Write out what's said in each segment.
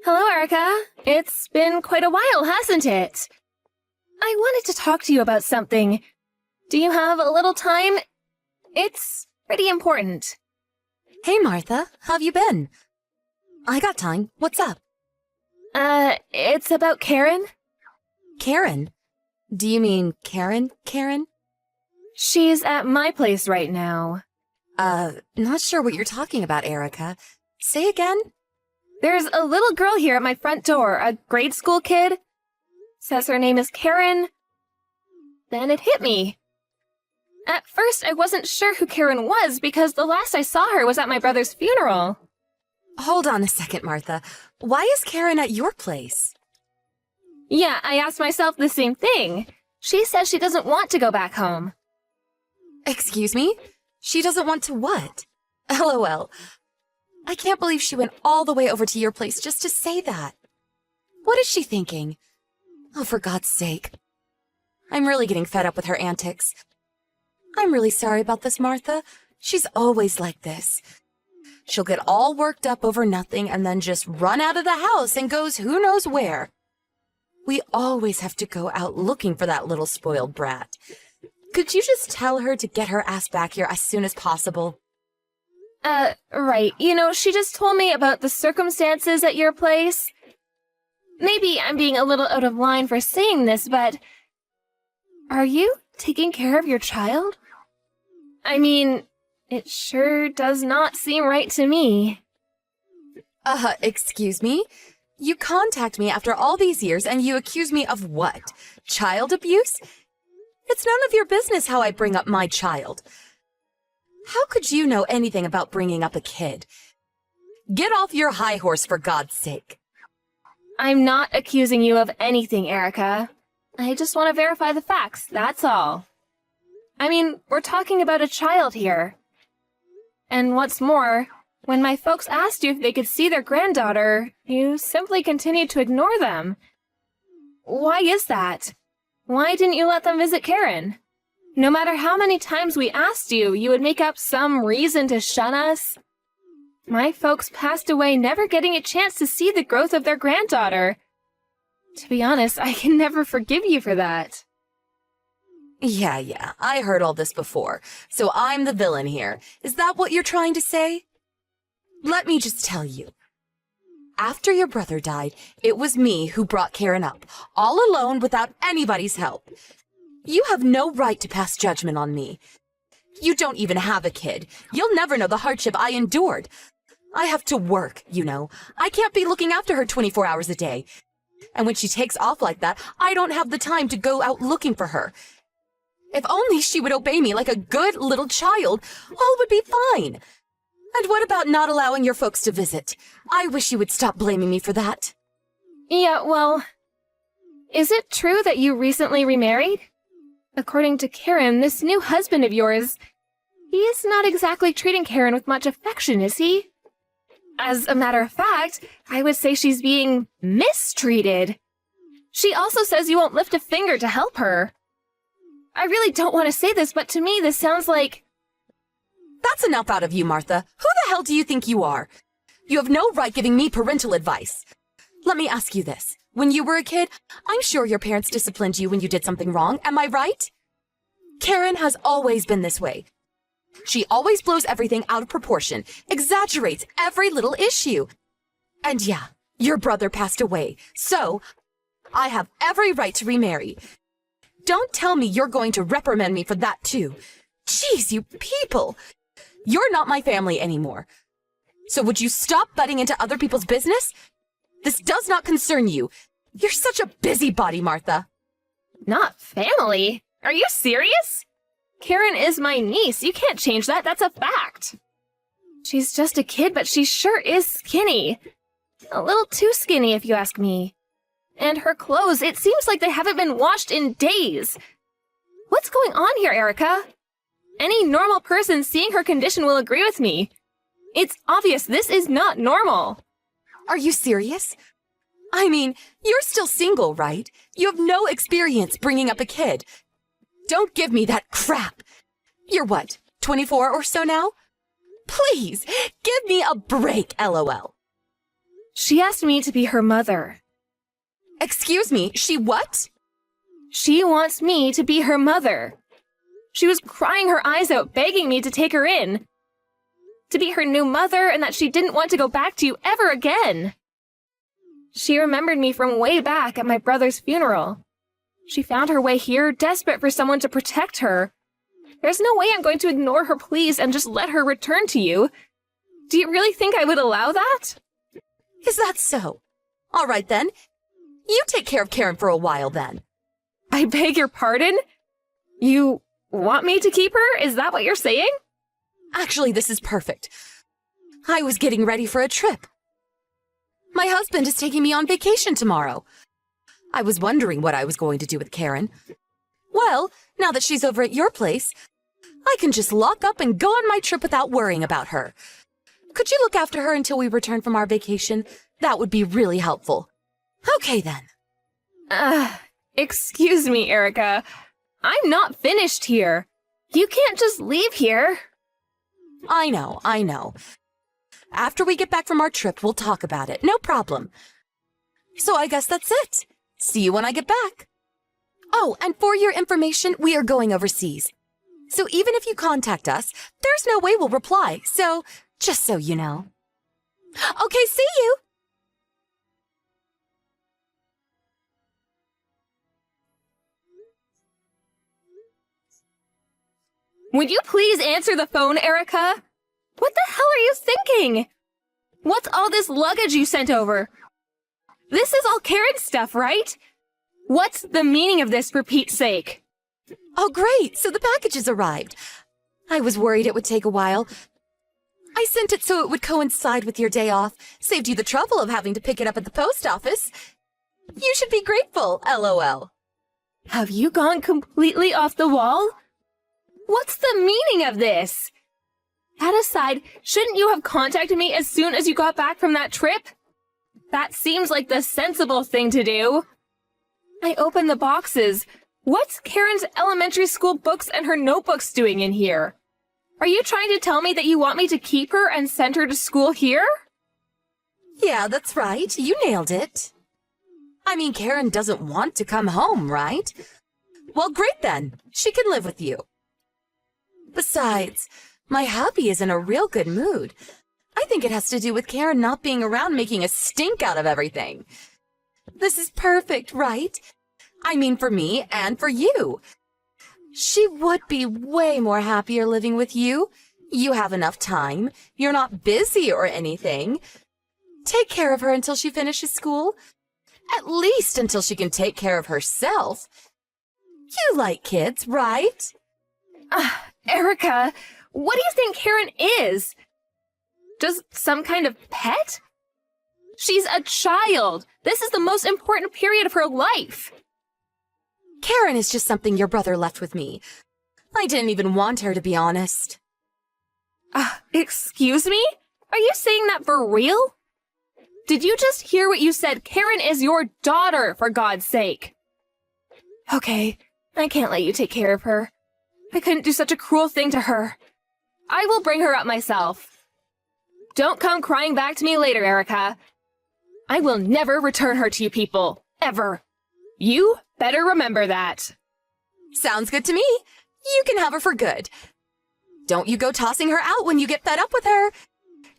Hello, Erica. It's been quite a while, hasn't it? I wanted to talk to you about something. Do you have a little time? It's pretty important. Hey, Martha. How've you been? I got time. What's up? It's about Karen. Karen? Do you mean Karen? She's at my place right now. Not sure what you're talking about, Erica. Say again? There's a little girl here at my front door, a grade school kid. Says her name is Karen. Then it hit me. At first, I wasn't sure who Karen was because the last I saw her was at my brother's funeral. Hold on a second, Martha. Why is Karen at your place? Yeah, I asked myself the same thing. She says she doesn't want to go back home. Excuse me? She doesn't want to what? LOL. I can't believe she went all the way over to your place just to say that. What is she thinking? Oh, for God's sake. I'm really getting fed up with her antics. I'm really sorry about this, Martha. She's always like this. She'll get all worked up over nothing and then just run out of the house and goes who knows where. We always have to go out looking for that little spoiled brat. Could you just tell her to get her ass back here as soon as possible? Right. You know, she just told me about the circumstances at your place. Maybe I'm being a little out of line for saying this, but... Are you taking care of your child? I mean, it sure does not seem right to me. Excuse me? You contact me after all these years and you accuse me of what? Child abuse? It's none of your business how I bring up my child. How could you know anything about bringing up a kid? Get off your high horse, for God's sake. I'm not accusing you of anything, Erica. I just want to verify the facts, that's all. I mean, we're talking about a child here. And what's more, when my folks asked you if they could see their granddaughter, you simply continued to ignore them. Why is that? Why didn't you let them visit Karen? No matter how many times we asked you, you would make up some reason to shun us. My folks passed away never getting a chance to see the growth of their granddaughter. To be honest, I can never forgive you for that. Yeah, I heard all this before, so I'm the villain here. Is that what you're trying to say? Let me just tell you. After your brother died, it was me who brought Karen up, all alone without anybody's help. You have no right to pass judgment on me. You don't even have a kid. You'll never know the hardship I endured. I have to work, you know. I can't be looking after her 24 hours a day. And when she takes off like that, I don't have the time to go out looking for her. If only she would obey me like a good little child, all would be fine. And what about not allowing your folks to visit? I wish you would stop blaming me for that. Yeah, well, is it true that you recently remarried? According to Karen, this new husband of yours, he is not exactly treating Karen with much affection, is he? As a matter of fact, I would say she's being mistreated. She also says you won't lift a finger to help her. I really don't want to say this, but to me this sounds like... That's enough out of you, Martha. Who the hell do you think you are? You have no right giving me parental advice. Let me ask you this. When you were a kid, I'm sure your parents disciplined you when you did something wrong, am I right? Karen has always been this way. She always blows everything out of proportion, exaggerates every little issue. And yeah, your brother passed away, so I have every right to remarry. Don't tell me you're going to reprimand me for that too. Jeez, you people! You're not my family anymore. So would you stop butting into other people's business? This does not concern you. You're such a busybody, Martha. Not family? Are you serious? Karen is my niece. You can't change that. That's a fact. She's just a kid, but she sure is skinny. A little too skinny, if you ask me. And her clothes, it seems like they haven't been washed in days. What's going on here, Erica? Any normal person seeing her condition will agree with me. It's obvious this is not normal. Are you serious? I mean, you're still single, right? You have no experience bringing up a kid. Don't give me that crap. You're what, 24 or so now? Please, give me a break, LOL. She asked me to be her mother. Excuse me, she what? She wants me to be her mother. She was crying her eyes out, begging me to take her in. To be her new mother, and that she didn't want to go back to you ever again. She remembered me from way back at my brother's funeral. She found her way here, desperate for someone to protect her. There's no way I'm going to ignore her pleas and just let her return to you. Do you really think I would allow that? Is that so? All right then. You take care of Karen for a while then. I beg your pardon? You want me to keep her? Is that what you're saying? Actually, this is perfect. I was getting ready for a trip. My husband is taking me on vacation tomorrow. I was wondering what I was going to do with Karen. Well, now that she's over at your place, I can just lock up and go on my trip without worrying about her. Could you look after her until we return from our vacation? That would be really helpful. Okay then. Excuse me, Erica. I'm not finished here. You can't just leave here. I know. After we get back from our trip, we'll talk about it. No problem. So I guess that's it. See you when I get back. Oh, and for your information, we are going overseas. So even if you contact us, there's no way we'll reply. So, just so you know. Okay, see you! Would you please answer the phone, Erica? What the hell are you thinking? What's all this luggage you sent over? This is all Karen's stuff, right? What's the meaning of this, for Pete's sake? Oh, great! So the package has arrived. I was worried it would take a while. I sent it so it would coincide with your day off. Saved you the trouble of having to pick it up at the post office. You should be grateful, LOL. Have you gone completely off the wall? What's the meaning of this? That aside, shouldn't you have contacted me as soon as you got back from that trip? That seems like the sensible thing to do. I opened the boxes. What's Karen's elementary school books and her notebooks doing in here? Are you trying to tell me that you want me to keep her and send her to school here? Yeah, that's right. You nailed it. I mean, Karen doesn't want to come home, right? Well, great then. She can live with you. Besides, my hubby is in a real good mood. I think it has to do with Karen not being around making a stink out of everything. This is perfect, right? I mean, for me and for you. She would be way more happier living with you. You have enough time. You're not busy or anything. Take care of her until she finishes school. At least until she can take care of herself. You like kids, right? Erica, what do you think Karen is? Just some kind of pet? She's a child. This is the most important period of her life. Karen is just something your brother left with me. I didn't even want her, to be honest. Excuse me? Are you saying that for real? Did you just hear what you said? Karen is your daughter, for God's sake. Okay, I can't let you take care of her. I couldn't do such a cruel thing to her. I will bring her up myself. Don't come crying back to me later, Erica. I will never return her to you people. Ever. You better remember that. Sounds good to me. You can have her for good. Don't you go tossing her out when you get fed up with her.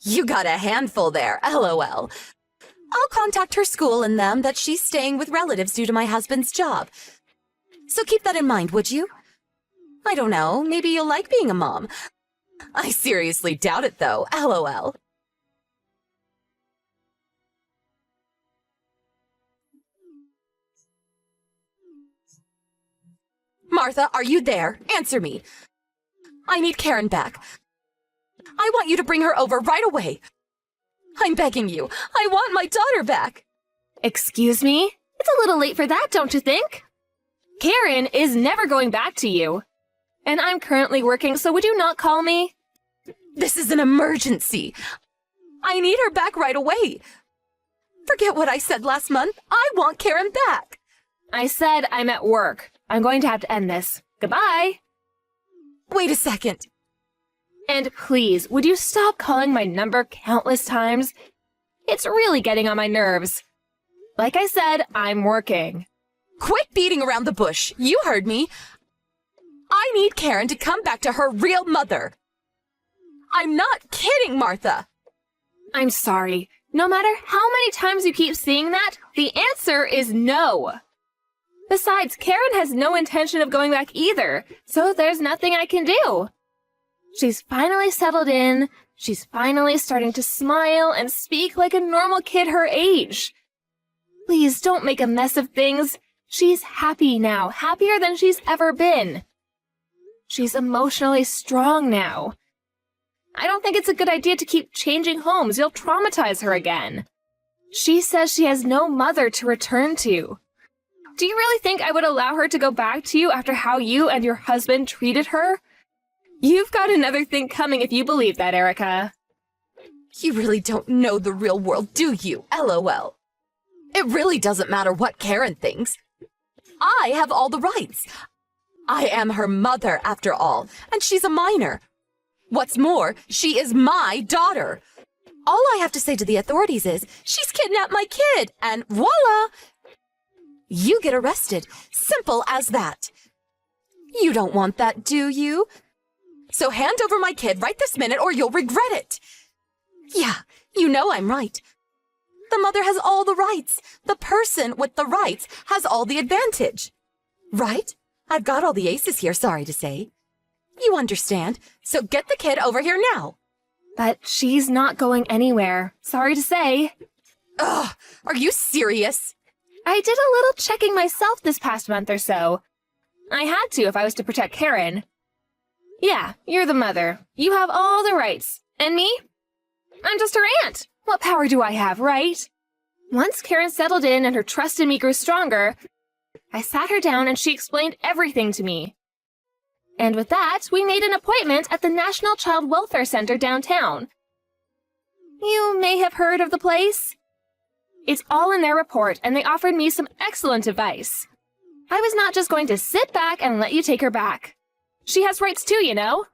You got a handful there, LOL. I'll contact her school and them that she's staying with relatives due to my husband's job. So keep that in mind, would you? I don't know, maybe you'll like being a mom. I seriously doubt it, though, LOL. Martha, are you there? Answer me. I need Karen back. I want you to bring her over right away. I'm begging you. I want my daughter back. Excuse me? It's a little late for that, don't you think? Karen is never going back to you. And I'm currently working, so would you not call me? This is an emergency. I need her back right away. Forget what I said last month. I want Karen back. I said I'm at work. I'm going to have to end this. Goodbye. Wait a second. And please, would you stop calling my number countless times? It's really getting on my nerves. Like I said, I'm working. Quit beating around the bush. You heard me. I need Karen to come back to her real mother. I'm not kidding, Martha. I'm sorry. No matter how many times you keep saying that, the answer is no. Besides, Karen has no intention of going back either, so there's nothing I can do. She's finally settled in. She's finally starting to smile and speak like a normal kid her age. Please don't make a mess of things. She's happy now, happier than she's ever been. She's emotionally strong now. I don't think it's a good idea to keep changing homes. You'll traumatize her again. She says she has no mother to return to. Do you really think I would allow her to go back to you after how you and your husband treated her? You've got another thing coming if you believe that, Erica. You really don't know the real world, do you? LOL. It really doesn't matter what Karen thinks. I have all the rights. I am her mother, after all, and she's a minor. What's more, she is my daughter. All I have to say to the authorities is, she's kidnapped my kid, and voila! You get arrested. Simple as that. You don't want that, do you? So hand over my kid right this minute or you'll regret it. Yeah, you know I'm right. The mother has all the rights. The person with the rights has all the advantage. Right? I've got all the aces here, sorry to say. You understand, so get the kid over here now. But she's not going anywhere. Sorry to say. Ugh, are you serious? I did a little checking myself this past month or so. I had to if I was to protect Karen. Yeah, you're the mother. You have all the rights. And me? I'm just her aunt. What power do I have, right? Once Karen settled in and her trust in me grew stronger, I sat her down and she explained everything to me. And with that, we made an appointment at the National Child Welfare Center downtown. You may have heard of the place. It's all in their report, and they offered me some excellent advice. I was not just going to sit back and let you take her back. She has rights too, you know.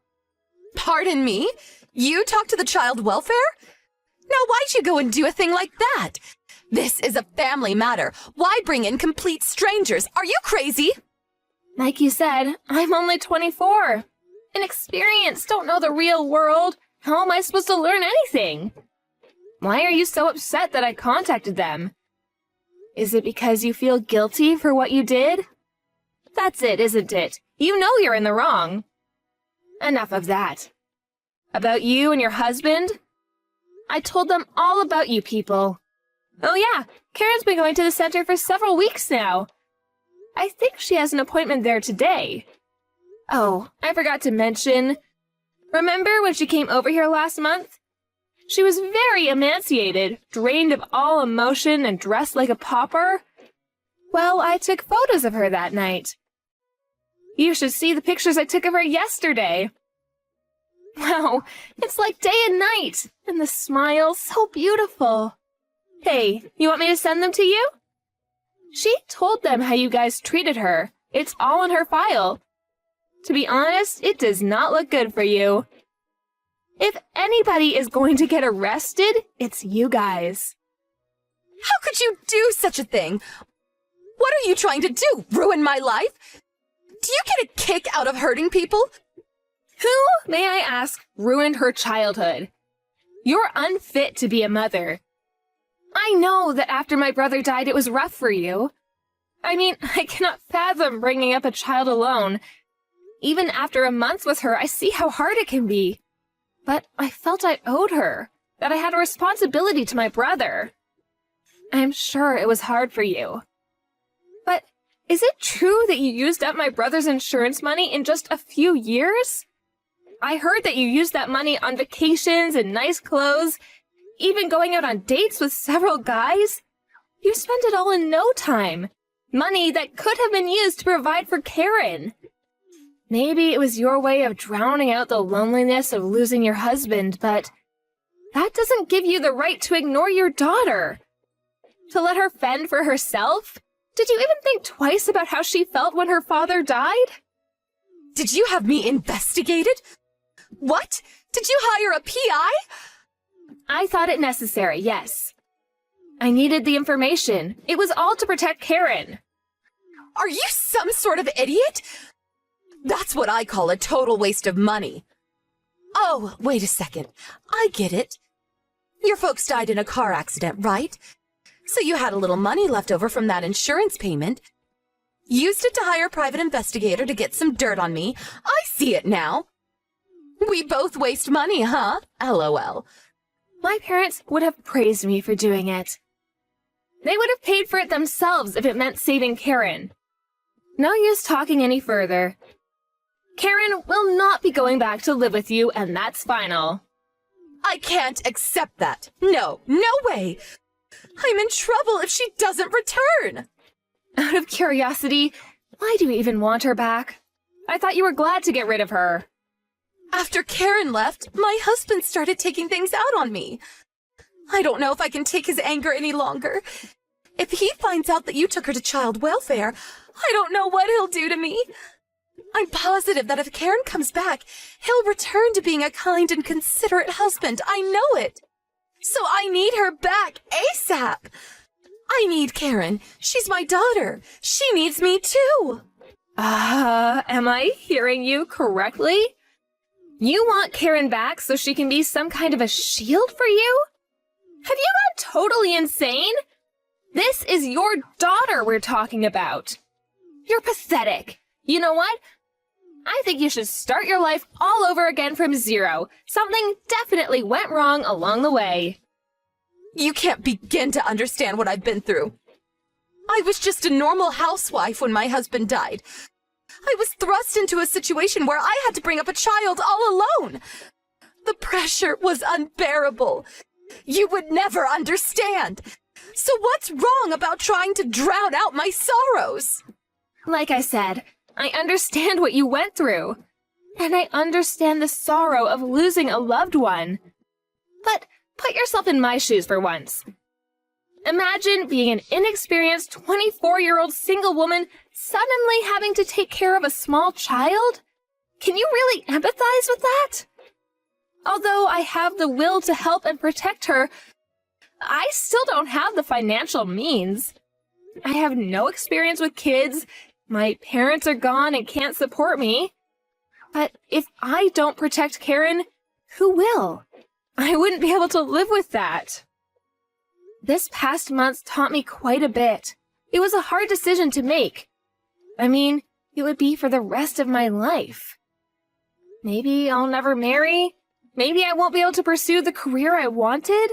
Pardon me? You talk to the child welfare? Now why'd you go and do a thing like that? This is a family matter. Why bring in complete strangers? Are you crazy? Like you said, I'm only 24. Inexperienced, don't know the real world. How am I supposed to learn anything? Why are you so upset that I contacted them? Is it because you feel guilty for what you did? That's it, isn't it? You know you're in the wrong. Enough of that. About you and your husband? I told them all about you people. Oh yeah, Karen's been going to the center for several weeks now. I think she has an appointment there today. Oh, I forgot to mention. Remember when she came over here last month? She was very emaciated, drained of all emotion, and dressed like a pauper. Well, I took photos of her that night. You should see the pictures I took of her yesterday. Wow, it's like day and night, and the smile so beautiful. Hey, you want me to send them to you? She told them how you guys treated her. It's all in her file. To be honest, it does not look good for you. If anybody is going to get arrested, it's you guys. How could you do such a thing? What are you trying to do? Ruin my life? Do you get a kick out of hurting people? Who, may I ask, ruined her childhood? You're unfit to be a mother. I know that after my brother died, it was rough for you. I mean, I cannot fathom bringing up a child alone. Even after a month with her, I see how hard it can be. But I felt I owed her, that I had a responsibility to my brother. I'm sure it was hard for you. But is it true that you used up my brother's insurance money in just a few years? I heard that you used that money on vacations and nice clothes, even going out on dates with several guys. You spent it all in no time. Money that could have been used to provide for Karen. Maybe it was your way of drowning out the loneliness of losing your husband, but that doesn't give you the right to ignore your daughter. To let her fend for herself? Did you even think twice about how she felt when her father died? Did you have me investigated? What? Did you hire a PI? I thought it necessary, yes. I needed the information. It was all to protect Karen. Are you some sort of idiot? That's what I call a total waste of money. Oh, wait a second. I get it. Your folks died in a car accident, right? So you had a little money left over from that insurance payment. Used it to hire a private investigator to get some dirt on me. I see it now. We both waste money, huh? LOL. My parents would have praised me for doing it. They would have paid for it themselves if it meant saving Karen. No use talking any further. Karen will not be going back to live with you, and that's final. I can't accept that. No, no way. I'm in trouble if she doesn't return. Out of curiosity, why do you even want her back? I thought you were glad to get rid of her. After Karen left, my husband started taking things out on me. I don't know if I can take his anger any longer. If he finds out that you took her to child welfare, I don't know what he'll do to me. I'm positive that if Karen comes back, he'll return to being a kind and considerate husband. I know it. So I need her back ASAP. I need Karen. She's my daughter. She needs me too. Am I hearing you correctly? You want Karen back so she can be some kind of a shield for you? Have you gone totally insane? This is your daughter we're talking about. You're pathetic. You know what? I think you should start your life all over again from zero. Something definitely went wrong along the way. You can't begin to understand what I've been through. I was just a normal housewife when my husband died. I was thrust into a situation where I had to bring up a child all alone. The pressure was unbearable. You would never understand. So what's wrong about trying to drown out my sorrows? Like I said, I understand what you went through. And I understand the sorrow of losing a loved one. But put yourself in my shoes for once. Imagine being an inexperienced 24-year-old single woman suddenly having to take care of a small child? Can you really empathize with that? Although I have the will to help and protect her, I still don't have the financial means. I have no experience with kids. My parents are gone and can't support me. But if I don't protect Karen, who will? I wouldn't be able to live with that. This past month taught me quite a bit. It was a hard decision to make. I mean, it would be for the rest of my life. Maybe I'll never marry. Maybe I won't be able to pursue the career I wanted.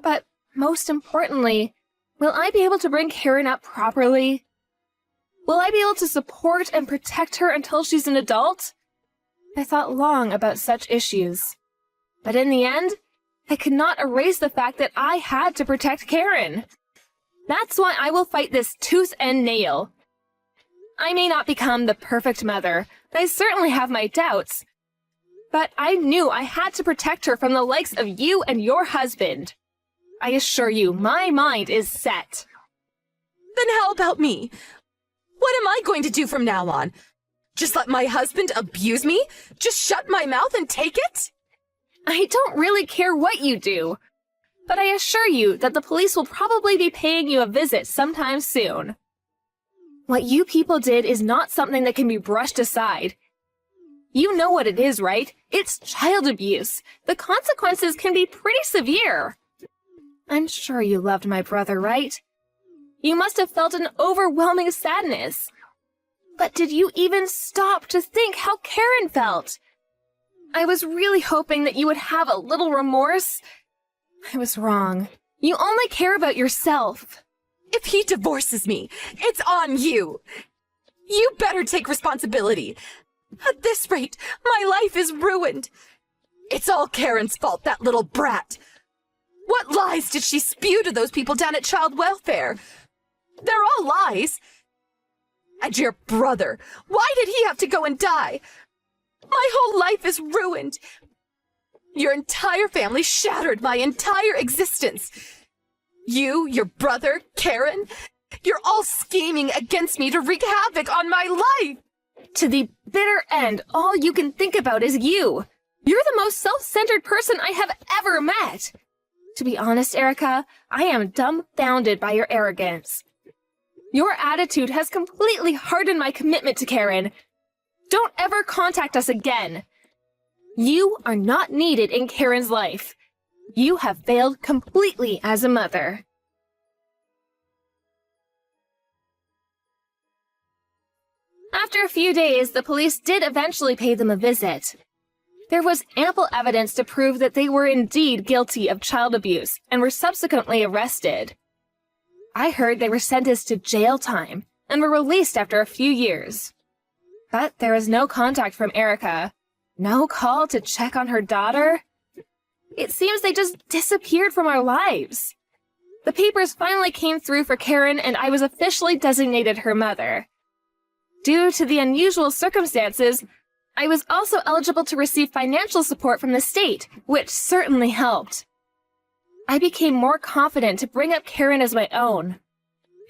But most importantly, will I be able to bring Karen up properly? Will I be able to support and protect her until she's an adult? I thought long about such issues. But in the end, I could not erase the fact that I had to protect Karen. That's why I will fight this tooth and nail. I may not become the perfect mother, and I certainly have my doubts. But I knew I had to protect her from the likes of you and your husband. I assure you, my mind is set. Then how about me? What am I going to do from now on? Just let my husband abuse me? Just shut my mouth and take it? I don't really care what you do. But I assure you that the police will probably be paying you a visit sometime soon. What you people did is not something that can be brushed aside. You know what it is, right? It's child abuse. The consequences can be pretty severe. I'm sure you loved my brother, right? You must have felt an overwhelming sadness. But did you even stop to think how Karen felt? I was really hoping that you would have a little remorse. I was wrong. You only care about yourself. If he divorces me, it's on you. You better take responsibility. At this rate, my life is ruined. It's all Karen's fault, that little brat. What lies did she spew to those people down at child welfare? They're all lies. And your brother, why did he have to go and die? My whole life is ruined. Your entire family shattered my entire existence. You, your brother, Karen, you're all scheming against me to wreak havoc on my life. To the bitter end, all you can think about is you. You're the most self-centered person I have ever met. To be honest, Erica, I am dumbfounded by your arrogance. Your attitude has completely hardened my commitment to Karen. Don't ever contact us again. You are not needed in Karen's life. You have failed completely as a mother. After a few days, the police did eventually pay them a visit. There was ample evidence to prove that they were indeed guilty of child abuse and were subsequently arrested. I heard they were sentenced to jail time and were released after a few years. But there was no contact from Erica. No call to check on her daughter. It seems they just disappeared from our lives. The papers finally came through for Karen and I was officially designated her mother. Due to the unusual circumstances, I was also eligible to receive financial support from the state, which certainly helped. I became more confident to bring up Karen as my own.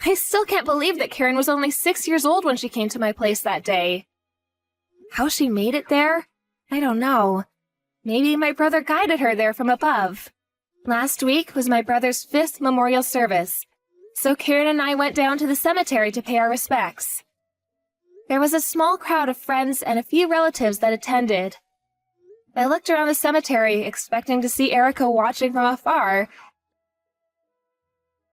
I still can't believe that Karen was only 6 years old when she came to my place that day. How she made it there? I don't know. Maybe my brother guided her there from above. Last week was my brother's 5th memorial service, so Karen and I went down to the cemetery to pay our respects. There was a small crowd of friends and a few relatives that attended. I looked around the cemetery, expecting to see Erica watching from afar,